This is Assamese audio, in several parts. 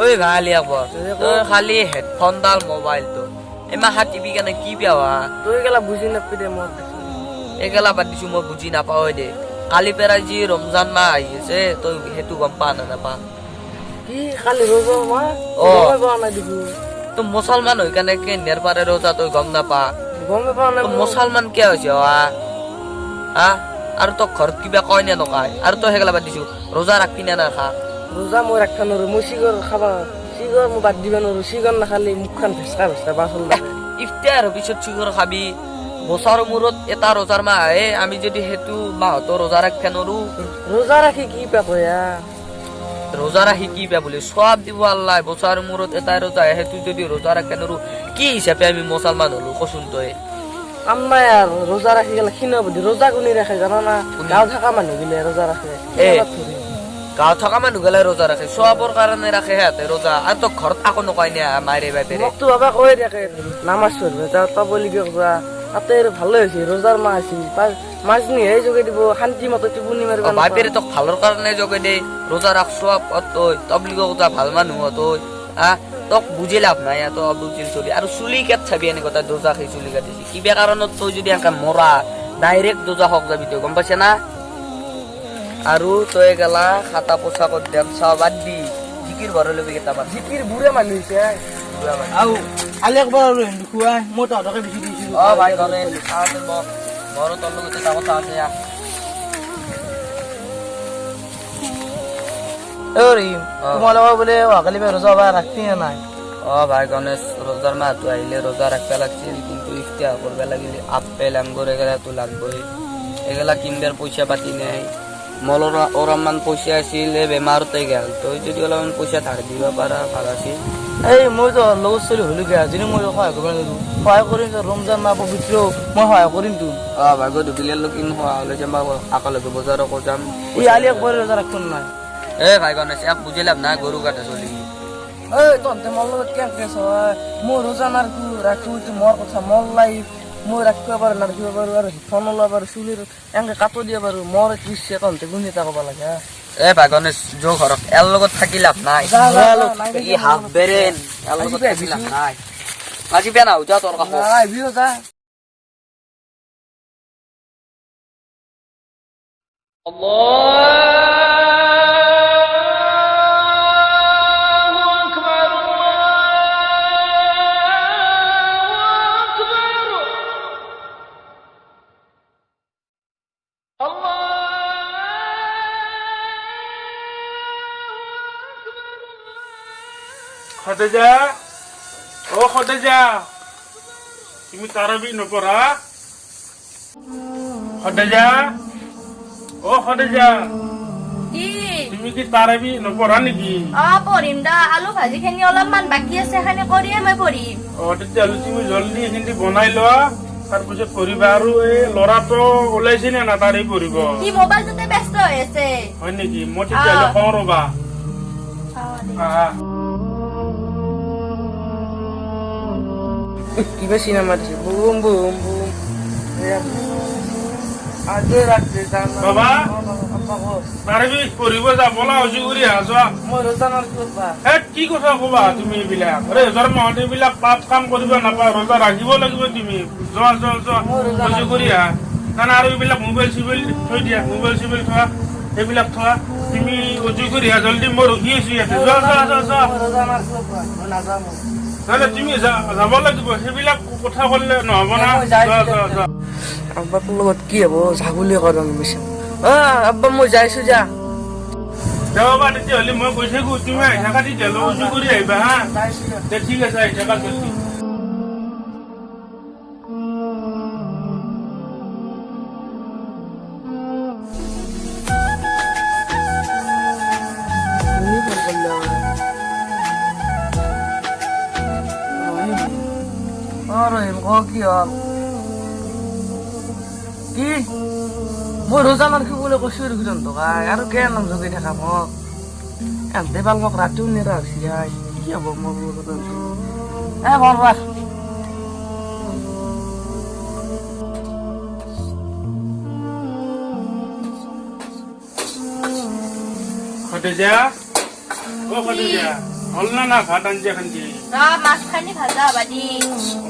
ওই ভালি আকবর তোর খালি হেডফোনডাল মোবাইলটো এমাহা টিভি কেনে কি পাওয়া তুই গেলা বুঝি নাপি দে মই এগেলা বাদ দিছো মই বুজি নাপাও দে কালি পেৰাই যি ৰমজান মাহ আহি আছে তই সেইটো গম পা না নাপা কি কালি রোজা মা ও। গমে পাওয়া না দিবু তো মুছলমান হৈ কেনে কেন্দ্ৰৰ পাৰে ৰোজা তই গম নাপা গমে পাওয়া না তো মুছলমান কিয় হৈছে হা আৰু তোক ঘৰত কিবা কয় নে নকয় আৰু তই সেইগেলা বাদ দিছো ৰোজা ৰাখবি নে নাখা ৰোজা মই ৰাখা নৰো মই সিগৰ খাবা সিগৰ মই বাদ দিবা নৰো সিগৰ নাখালি মুখখান ভেসকা ভেসকা বাসল ইফতাৰ পিছত চিগুৰ খাবি বছৰৰ মূৰত এটা ৰোজাৰ মাহ আহে আমি যদি সেইটো মাহতো ৰোজা ৰাখিব নোৱাৰো ৰোজা ৰাখি কি পা কয়া ৰোজা ৰাখি কি পাই বুলি সব দিব আল্লাহ বছৰৰ মূৰত এটা ৰোজা আহে সেইটো যদি ৰোজা ৰাখিব নোৱাৰো কি হিচাপে আমি মুছলমান হলো কচোন তই আম্মা আর রোজা রাখি গেলা খিনা বুদ্ধি রোজা কোনি রাখে জানা না গাঁও থাকা মানুহ গিলে রোজা রাখে গাঁৱত থকা মানুহ গেলে ৰোজা ৰাখে সবৰ কাৰণে ৰাখে সিহঁতে ৰোজা আৰু তোক ঘৰত আকৌ নকয় নে মাৰে বাপেৰে মোকতো বাবা কৈ থাকে নামাজ পঢ়বে যাও তবলি যোৱা তাতে ভালে হৈছে ৰোজাৰ মাহ আছিল মাছ নিহে যোগে দিব শান্তি মতে টোপনি মাৰিব বাপেৰে তোক ভালৰ কাৰণে যোগে দে ৰোজা ৰাখ সব তই তবলিগ যা ভাল মানুহ তই তোক বুজি লাভ নাই তই অবুজিল চলি আৰু চুলি কাট চাবি এনেকুৱা তই দোজা খাই চুলি কাটিছি কিবা কাৰণত তই যদি এনেকা মৰা ডাইৰেক্ট দোজা হক যাবি তই গম পাইছে না আৰু তই গেলা খাতা পোছাকত দেন চাও বাদ দি জিকিৰ ঘৰ লবি কেইটামান জিকিৰ বুঢ়া মানুহ হৈছে আও কালি একবাৰ আৰু হিন্দু খুৱাই মই তহঁতকে বেছি দিছিলো ভাই গণেশ ঘৰৰ তোৰ লগত এটা কথা আছে তোমালোকৰ বোলে অহাকালি ৰোজা বা ৰাখি নাই ভাই গণেশ ৰোজাৰ মাহটো আহিলে ৰোজা ৰাখিব লাগিছিল কিন্তু ইফতাৰ কৰিব লাগিলে আপেল আঙ্গুৰ এগেলাটো লাগবই এগেলা কিনবাৰ পইচা পাতি নাই মলৰ অলপমান পইচা আছিল বেমাৰতে গেল তই যদি অলপমান পইচা ধাৰ দিব পাৰা ভাল আছিল এই মইতো লগত চলি হলো গা যদি মই সহায় কৰিব নোৱাৰো সহায় কৰিম ৰমজান মাহ পবিত্ৰ মই সহায় কৰিম তো ভাগ্য দুবিলিয়াৰ লোক হোৱা হলে যাম আকালৈকে বজাৰকো যাম ই আলি একবাৰ ৰোজা ৰাখিব নাই ভাই গণেশ এক বুজি লাভ নাই গৰু কাটা চলি এই তহঁতে মোৰ লগত কেনেকে হয় মোৰ ৰোজা নাৰখো ৰাখো এইটো মোৰ কথা মোৰ লাইফ মই ৰাখিব পাৰো নাৰাখিব পাৰো আৰু ফোন ওলাব পাৰো চুলিৰ এনেকে কাটো দিব পাৰো মোৰ ইচ্ছা তহঁতে কোন এটা ক'ব লাগে ভাই গণেশ যো ঘৰত এৰ লগত থাকি লাভ নাই ই হাফ বেৰেন এৰ লগত থাকি লাভ নাই আজি বেয়া নাও যা তোৰ কাষত আহিবিও যা খদেজা ও খদেজা তুমি তারাবি নপড়া খদেজা ও খদেজা কি তুমি কি তারাবি নপড়া নেকি পঢ়িম দা আলু ভাজি খিনি অলপমান বাকী আছে সেইখিনি কৰিয়ে মই পঢ়িম তেতিয়াহ'লে তুমি জলদি এইখিনি বনাই লোৱা তাৰপিছত পঢ়িবা আৰু এই ল'ৰাটো ওলাইছে নে না তাৰে পঢ়িব কি মোবাইলটোতে ব্যস্ত হৈ আছে হয় নেকি মই তেতিয়াহ'লে কওঁ ৰবা কিবা চিনেমা দিছে বুম বুম বুম আজি ৰাখছে বাবা তাৰাবি পঢ়িব যা বলা হৈছে কৰি আহা যোৱা মই ৰোজা নাৰখিব কি কথা কবা তুমি এইবিলাক ৰোজাৰ মাহত এইবিলাক পাপ কাম কৰিব নাপায় ৰোজা ৰাখিব লাগিব তুমি যোৱা যোৱা যোৱা অজু কৰি আহা না আৰু এইবিলাক মোবাইল চিবাইল থৈ দিয়া মোবাইল চিবাইল থোৱা এইবিলাক থোৱা তুমি অজু কৰি আহা জলদি মই ৰখি আছো ইয়াতে যোৱা যোৱা যোৱা যোৱা ৰোজা নাৰখিব মই নাযাম নহ'লে তুমি যাব লাগিব সেইবিলাক কথা ক'লে নহ'ব না যোৱা যোৱা যোৱা আব্বাৰ লগত কি হ'ব ছাগলী কৰা মিছা আব্বা মই যাইছো যা যাবা তেতিয়াহ'লে মই কৈ থাকো তুমি আহি থাকা তেতিয়াহ'লে অজু কৰি আহিবা হা যাইছো দে ঠিক আছে আহি থাকা জলদি কি হল কি মই ৰোজা নাৰখিবলৈ কৈছো দেখোন টকাই আৰু কেন জগি থাকা মোক এহঁতে পাল মোক ৰাতিও নেৰা হৈছে কি হ'ব মোৰ লগত বৰবাৰ খটেজা ও খটেজা হল না ভাত আনছি এখন কি মাছ খানি ভাজা হবা দি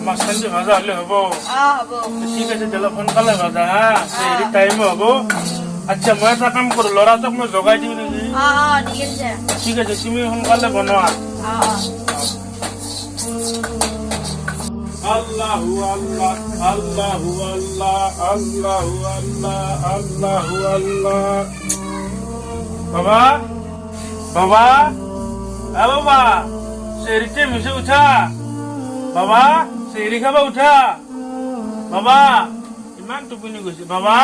মাছ খান্দি ভাজা হলে হব হ'ব ঠিক আছে তেলে সোনকালে ভাজা হা হেৰি টাইম হব আচ্ছা মই এটা কাম কৰো ল'ৰাটোক মই জগাই দিওঁ নেকি ঠিক আছে ঠিক আছে তুমি সোনকালে বনোৱা আল্লাহু আল্লাহ আল্লাহু আল্লাহ আল্লাহু আল্লাহ আল্লাহু আল্লাহ বাবা বাবা বাবা সেরিতে মিশে উঠা বাবা সেরি খাবা উঠা বাবা ইমান টোপনি গৈছে বাবা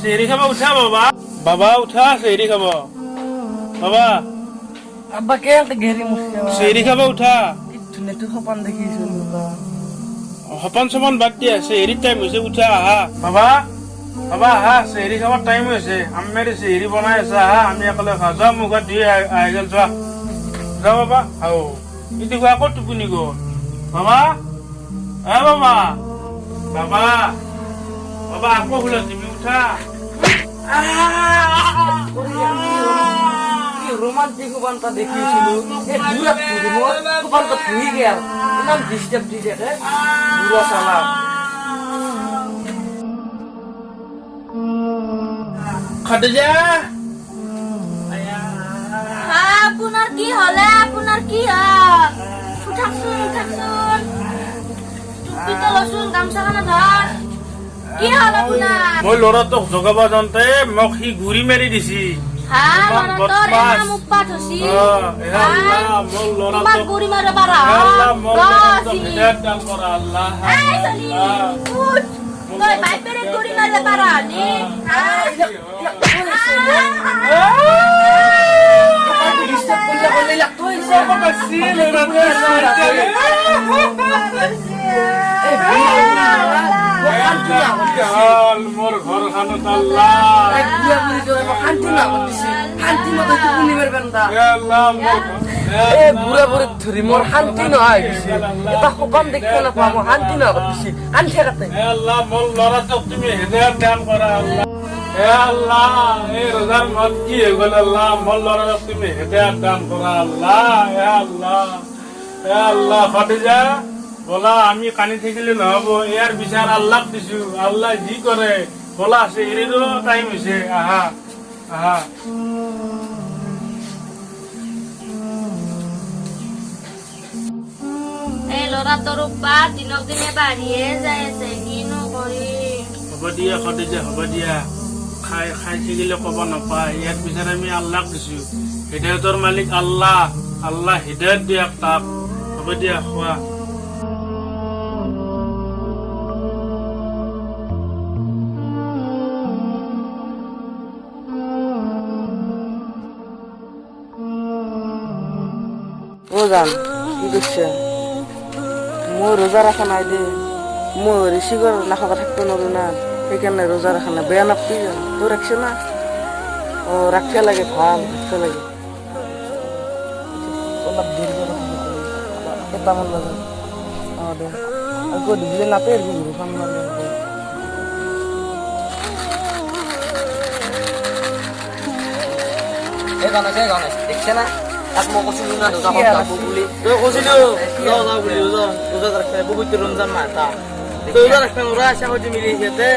সেরি খাবা উঠা বাবা বাবা উঠা সেরি খাব বাবা আব্বা কে একটা ঘেরি মুছছে সেরি খাবা উঠা কিচ্ছু নেই তুই সপান দেখিছিল সপন চপন বাদ দিয়া সেহেৰি টাইম হৈছে উঠা আহা বাবা বাবা আহা সেহেৰি খাবৰ টাইম হৈছে আম্মেৰে সেহেৰি বনাই আছে আহা আমি অকলে খাওঁ যোৱা মুখত ধুই আহি গ'ল যোৱা যোৱা বাবা আও এইটো আকৌ টোপনি গ'ল বাবা বাবা বাবা বাবা আকৌ শুলে তুমি উঠা রোমান্টিক ওপানটা দেখিয়েছিল ওপানটা ধুই গেল ইমান ডিস্টার্ব দি থাকে বুড়া চালা খাদিজা আপোনাৰ কি হলে আপোনাৰ কি হল উঠাকচোন টুপিটো লচোন গামছাখানা ধৰ কি হল আপোনাৰ মই ল'ৰাটোক জগাব যাওঁতে মোক সি ঘূৰি মাৰি দিছি তোমার গড়ি মারা পারা বাইপের গড়ি মারলে পারা মোর ঘর খানত আল্লাহ শান্তি না করতেছি শান্তি মতো টোপনি মারবেন না বুড়া বুড়ি ধরি মোর শান্তি নহয় এটা সকাম দেখতে নাপাওঁ মই শান্তি নহয় করতেছি কান ঠেকাতে আল্লাহ মোর লড়াটোক তুমি হৃদয়ত দান কৰা আল্লাহ আল্লাহ এই ৰোজাৰ মত কি হয়ে গেল আল্লাহ মোৰ লড়াটোক তুমি হৃদয়ত দান কৰা আল্লাহ আল্লাহ আল্লাহ খাদিজা বলা আমি কানি থাকিলে নহব ইয়ার বিচার আল্লাহ দিছো আল্লাহ যি করে বলা আছে এরিরও টাইম হয়েছে আহা আহা এই লৰা তোৰ উৎপাত দিনক দিনে বাঢ়িয়ে যাই আছে কিনো কৰি হ'ব দিয়া খাদিজা হ'ব দিয়া খাই থাকিলে কব নাপায় ইয়াৰ বিচাৰ আমি আল্লাহ দিছো হৃদয়তৰ মালিক আল্লাহ আল্লাহ হৃদয়ত দিয়ক তাক হ'ব দিয়া খোৱা ও জান কি কৰছে মই ৰোজা ৰাখা নাই দে মই ঋষিকৰ না খাওয়া থাকতে নৰো না সেইকাৰণে রোজা রাখা না বেয়া নাপতি জান তোর রাখছে না ও রাখতে লাগে ভাল রাখতে লাগে অলপ দেরি করে কেটামান লাগে দে আকৌ দিলে নাপে ঘূৰখন মানে দেখছে না তাক মই কৈছিলো না দুটা যাব বুলি তই কৈছিলো যাওঁ বুলি ৰোজা ৰাখে বহুত ৰমজান মাহ এটা তই ৰোজা ৰাখে নোৰা আশা কৰি মিলি সিহঁতে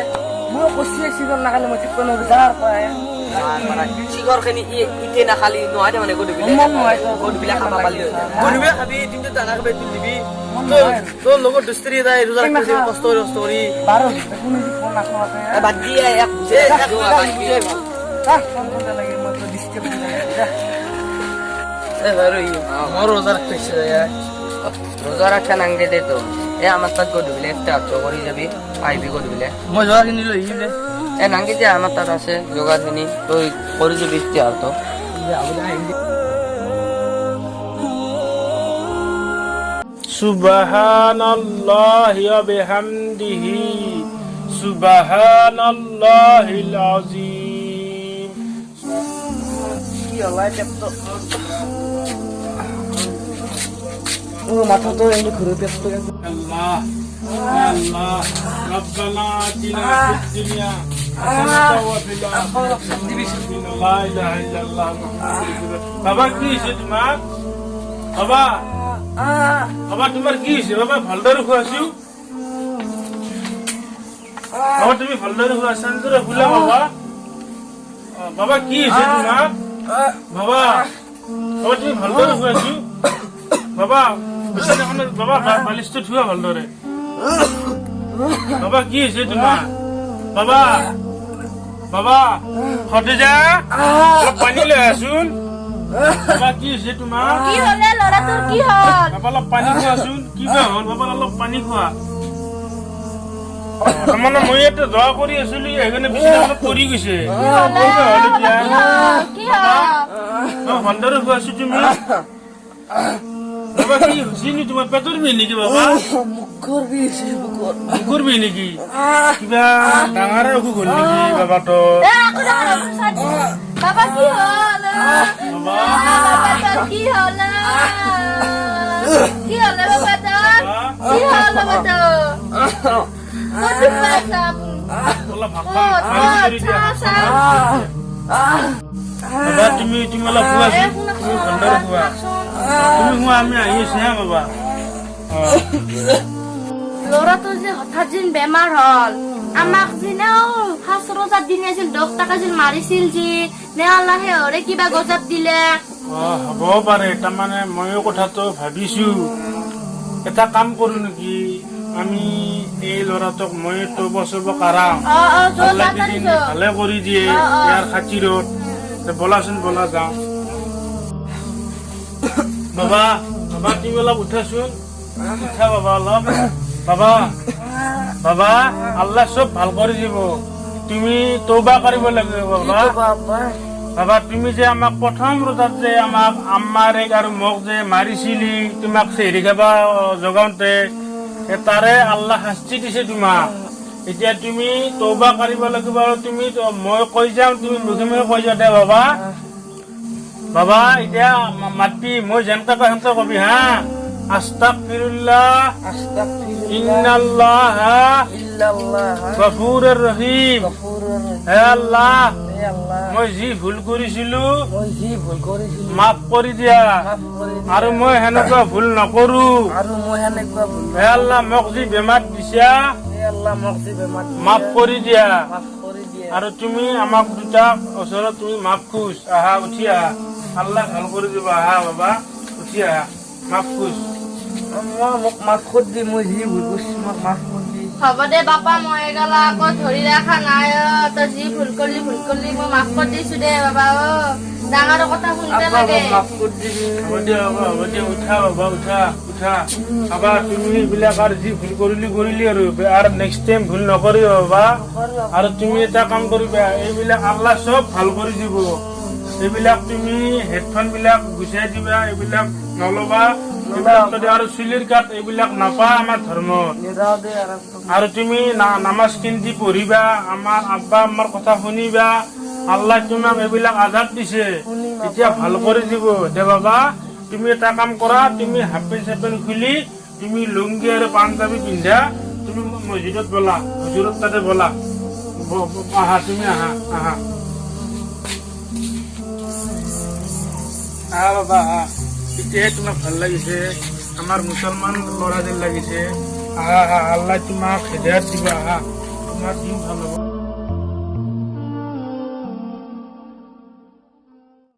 মই কৈছি চিকন নাখালে মই ঠিক নৰো যাৰ পায় চিগৰ খিনি ইতে নাখালি নহয় মানে গধূলি খাব পালি গধূলি খাবি দিনটো দানা খাবি তুলি দিবি তোৰ লগত দুস্তিৰি যায় ৰোজা ৰাখে কষ্ট কৰি বাৰ কোনো যি ফোন নাখাওঁতে বাদ দিয়ে এক বুজে লাগে মই তো ডিস্টার্ব মোৰ ৰোজা ৰাখতে ইচ্ছা যায় ৰোজা ৰাখা নাঙ্গে দে তো এ আমাৰ তাত গধূলি একটা আত্ম কৰে যাবি আইবি গধূলি মই যোৱাখিনি লৈ আহিম দে এ নাঙ্গে যে আমাৰ তাত আছে যোগাৰখিনি তই কৰি যাবি এতিয়া আৰু তো সুবহানাল্লাহি ওয়া বিহামদিহি সুবহানাল্লাহিল আযীম কি হলাই পেটটো ও মাথা তো এমনি ঘুরে পেটটো আল্লাহ আল্লাহ রব্বানা আতিনা ফিদ দুনিয়া বাবা কি হৈছে তোমাৰ? বাবা বাবা তোমাৰ কি হৈছে? বাবা ভালদৰে খোৱাছো। বাবা তুমি ভালদৰে খোৱা, শান্তিৰে শুলা বাবা। বাবা কি হৈছে তোমাৰ? বাবা বাবা তুমি ভালদৰে খোৱাছো। বাবা বিছনাখনত বাবা বালিশটো থোৱা ভালদৰে। বাবা কি হৈছে তোমাৰ? বাবা বাবা খদিজা অলপ পানী লৈ আছোন। বাবা কি হৈছে তোমাৰ? কি হলে ল'ৰাটোৰ কি হ'ল? বাবা অলপ পানী খোৱাচোন। কিবা হ'ল বাবা? অলপ পানী খোৱা। তাৰমানে মই ইয়াতে দোৱা কৰি আছিলো, সেইকাৰণে বিছনাখনত পৰি গৈছে। কিবা হ'ল এতিয়া? কি হ'ল? ভালদৰে খোৱাছো তুমি। বাবা কি হৈছে নি তোমাৰ? পেটৰ বিষ নেকি বাবা? মুখৰ বিষ হৈছে, মুখৰ বিষ নেকি? কিবা ডাঙৰ অসুখ হ'ল নেকি বাবাটো? বাবা কি হ'ল? বাবা বাবা কি হ'ল? কি হ'ল বাবা তোৰ? কি হ'ল বাবা তোৰ? ক'ত দুখ পাইছা? অলপ ভাত কৰি দিয়া। বাবা তুমি অলপ খোৱাচোন। তুমি ভালদৰে খোৱা। তুমি খোৱা, আমি আহি আছো হা বাবা। ল'ৰাটোৰ যে হঠাৎ যেন বেমাৰ হ'ল, আমাক যেনেও ফাৰ্ষ্ট ৰজাৰ দিনে আছিল ডক্তৰক যেন মাৰিছিল যে নে আল্লাহে হৰে কিবা গজব দিলে। হ'ব পাৰে। তাৰমানে ময়ো কথাটো ভাবিছো, এটা কাম কৰো নেকি, আমি এই ল'ৰাটোক মই তৌবা চৌবা কৰাম। আল্লাহ যদি ভালে কৰি দিয়ে ইয়াৰ খাতিৰত, বলাচোন বলা যাওঁ। বাবা বাবা তুমি অলপ উঠাচোন। উঠা বাবা অলপ। বাবা বাবা আল্লাহ চব ভাল কৰি দিব। তুমি তৌবা কৰিব লাগিব বাবা। বাবা তুমি যে আমাক প্ৰথম ৰোজাত যে আমাক আম্মাৰেক আৰু মোক যে মাৰিছিলি, তোমাক চেহৰি খাবা জগাওঁতে, তাৰে আল্লাহ শাস্তি দিছে তোমাক। এতিয়া তুমি তৌবা কৰিব লাগিব। আৰু তুমি মই কৈ যাওঁ, তুমি মুখে মুখে কৈ যাওঁ দে বাবা। বাবা এতিয়া মাতি মই যেনেকে কয় সেনেকে কবি হা। আস্তাগফিৰুল্লাহ ইন্নাল্লাহা গফুৰুৰ ৰহিম। হে আল্লাহ, মই যি ভুল কৰিছিলো মাফ কৰি দিয়া, আৰু মই সেনেকুৱা ভুল নকৰো। হে আল্লাহ, মোক যি বেমাৰ দিছা মাফ কৰি দিয়া। আৰু তুমি আমাক দুটা ওচৰত তুমি মাফ খোজ। আহা, উঠি আহা। আল্লাহ ভাল কৰি দিব। আহা বাবা, উঠি আহা। মাফ খোজ। মোক মাফ কৰি দি, মই যি ভুল কৰিছো মোক মাফ কৰি দি। হ'ব দে বাপা, মই এগালা আকৌ ধৰি ৰখা নাই। তই যি ভুল কৰিলি মই মাফ কৰি দিছো দে বাবা। ডাঙৰ কথা শুনতে লাগে। মাফ কৰি দিবি। হ'ব দিয়া বাবা, হ'ব দিয়া। উঠা বাবা, উঠা উঠা। বাবা তুমি এইবিলাক আৰু যি ভুল কৰিলি আৰু নেক্সট টাইম ভুল নকৰিবা বাবা। আৰু তুমি এটা কাম কৰিবা, এইবিলাক আল্লাহ চব ভাল কৰি দিব। এইবিলাক তুমি হেডফোন বিলাক গুচাই দিবা, এইবিলাক নলবা। আৰু চুলিৰ কাট এইবিলাক নাপায় আমাৰ ধৰ্মত। আৰু তুমি নামাজ কিন্তি পঢ়িবা, আমাৰ আব্বা আম্মাৰ কথা শুনিবা। আল্লাহ তোমাক এইবিলাক আজাদ দিছে, এতিয়া ভাল কৰি দিব দে বাবা। তুমি এটা কাম কৰা, তুমি হাফ পেণ্ট চাফ খুলি তুমি লুংগি আৰু পাঞ্জাবী পিন্ধা, তুমি মছজিদত বলা, হুজুৰত তাতে বলা। আহা তুমি, আহা আহা আহা বাবা, আহা। তেতিয়াহে তোমাক ভাল লাগিছে, আমাৰ মুছলমান ল'ৰা যেন লাগিছে। আহা আহা, আল্লাহ তোমাক হেদায়াত দিব। আহা, তোমাৰ দিন ভাল হ'ব।